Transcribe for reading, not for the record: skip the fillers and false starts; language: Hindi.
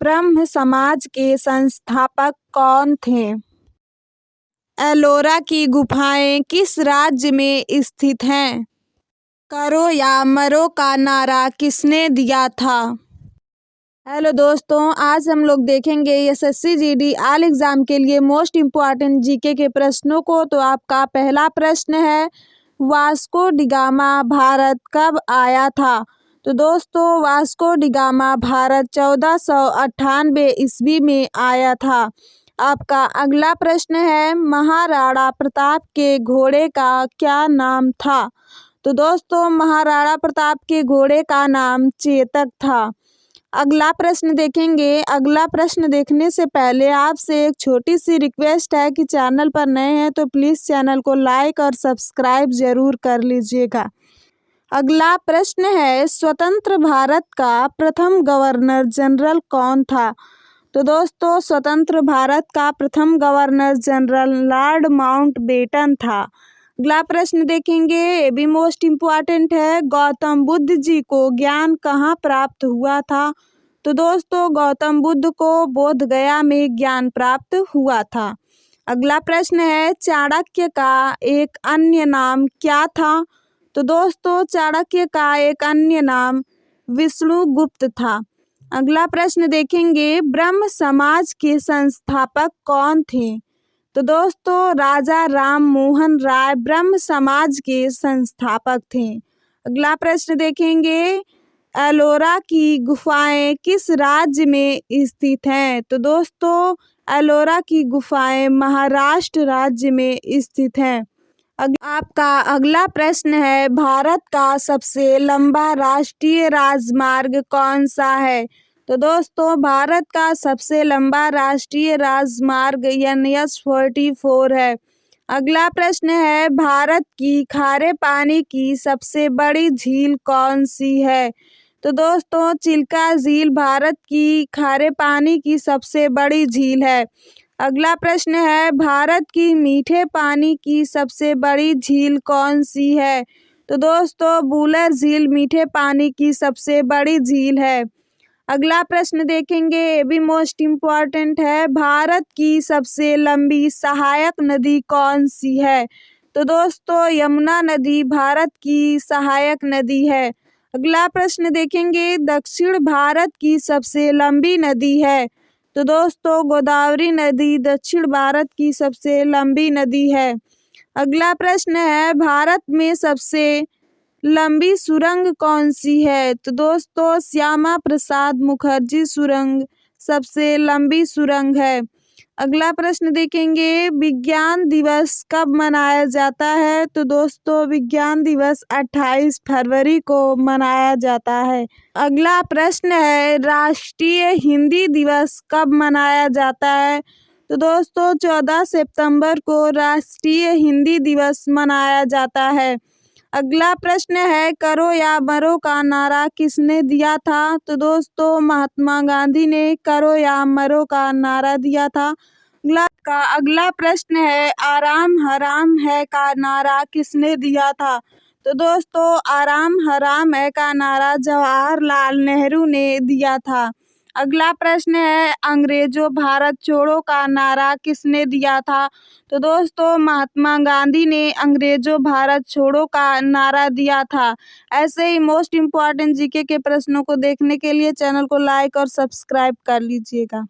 ब्रह्म समाज के संस्थापक कौन थे? एलोरा की गुफाएं किस राज्य में स्थित हैं? करो या मरो का नारा किसने दिया था? हेलो दोस्तों, आज हम लोग देखेंगे एसएससी जीडी ऑल एग्जाम के लिए मोस्ट इम्पॉर्टेंट जीके के प्रश्नों को। तो आपका पहला प्रश्न है, वास्को डिगामा भारत कब आया था? तो दोस्तों, वास्को डिगामा भारत 1498 ईस्वी में आया था। आपका अगला प्रश्न है, महाराणा प्रताप के घोड़े का क्या नाम था? तो दोस्तों, महाराणा प्रताप के घोड़े का नाम चेतक था। अगला प्रश्न देखेंगे। अगला प्रश्न देखने से पहले आपसे एक छोटी सी रिक्वेस्ट है कि चैनल पर नए हैं तो प्लीज़ चैनल को लाइक और सब्सक्राइब ज़रूर कर लीजिएगा। अगला प्रश्न है, स्वतंत्र भारत का प्रथम गवर्नर जनरल कौन था? तो दोस्तों, स्वतंत्र भारत का प्रथम गवर्नर जनरल लॉर्ड माउंटबेटन था। अगला प्रश्न देखेंगे, ये भी मोस्ट इम्पॉर्टेंट है, गौतम बुद्ध जी को ज्ञान कहाँ प्राप्त हुआ था? तो दोस्तों, गौतम बुद्ध को बोध गया में ज्ञान प्राप्त हुआ था। अगला प्रश्न है, चाणक्य का एक अन्य नाम क्या था? तो दोस्तों, चाणक्य का एक अन्य नाम विष्णुगुप्त था। अगला प्रश्न देखेंगे, ब्रह्म समाज के संस्थापक कौन थे? तो दोस्तों, राजा राम मोहन राय ब्रह्म समाज के संस्थापक थे। अगला प्रश्न देखेंगे, एलोरा की गुफाएं किस राज्य में स्थित हैं? तो दोस्तों, एलोरा की गुफाएं महाराष्ट्र राज्य में स्थित हैं। आपका अगला प्रश्न है, भारत का सबसे लंबा राष्ट्रीय राजमार्ग कौन सा है? तो दोस्तों, भारत का सबसे लंबा राष्ट्रीय राजमार्ग NH-44 है। अगला प्रश्न है, भारत की खारे पानी की सबसे बड़ी झील कौन सी है? तो दोस्तों, चिल्का झील भारत की खारे पानी की सबसे बड़ी झील है। अगला प्रश्न है, भारत की मीठे पानी की सबसे बड़ी झील कौन सी है? तो दोस्तों, वुलर झील मीठे पानी की सबसे बड़ी झील है। अगला प्रश्न देखेंगे, ये भी मोस्ट इम्पॉर्टेंट है, भारत की सबसे लंबी सहायक नदी कौन सी है? तो दोस्तों, यमुना नदी भारत की सहायक नदी है। अगला प्रश्न देखेंगे, दक्षिण भारत की सबसे लंबी नदी है? तो दोस्तों, गोदावरी नदी दक्षिण भारत की सबसे लंबी नदी है। अगला प्रश्न है, भारत में सबसे लंबी सुरंग कौन सी है? तो दोस्तों, श्यामा प्रसाद मुखर्जी सुरंग सबसे लंबी सुरंग है। अगला प्रश्न देखेंगे, विज्ञान दिवस कब मनाया जाता है? तो दोस्तों, विज्ञान दिवस 28 फरवरी को मनाया जाता है। अगला प्रश्न है, राष्ट्रीय हिंदी दिवस कब मनाया जाता है? तो दोस्तों, 14 सितंबर को राष्ट्रीय हिंदी दिवस मनाया जाता है। अगला प्रश्न है, करो या मरो का नारा किसने दिया था? तो दोस्तों, महात्मा गांधी ने करो या मरो का नारा दिया था। अगला प्रश्न है, आराम हराम है का नारा किसने दिया था? तो दोस्तों, आराम हराम है का नारा जवाहरलाल नेहरू ने दिया था। अगला प्रश्न है, अंग्रेजों भारत छोड़ो का नारा किसने दिया था? तो दोस्तों, महात्मा गांधी ने अंग्रेजों भारत छोड़ो का नारा दिया था। ऐसे ही मोस्ट इम्पॉर्टेंट जीके के प्रश्नों को देखने के लिए चैनल को लाइक और सब्सक्राइब कर लीजिएगा।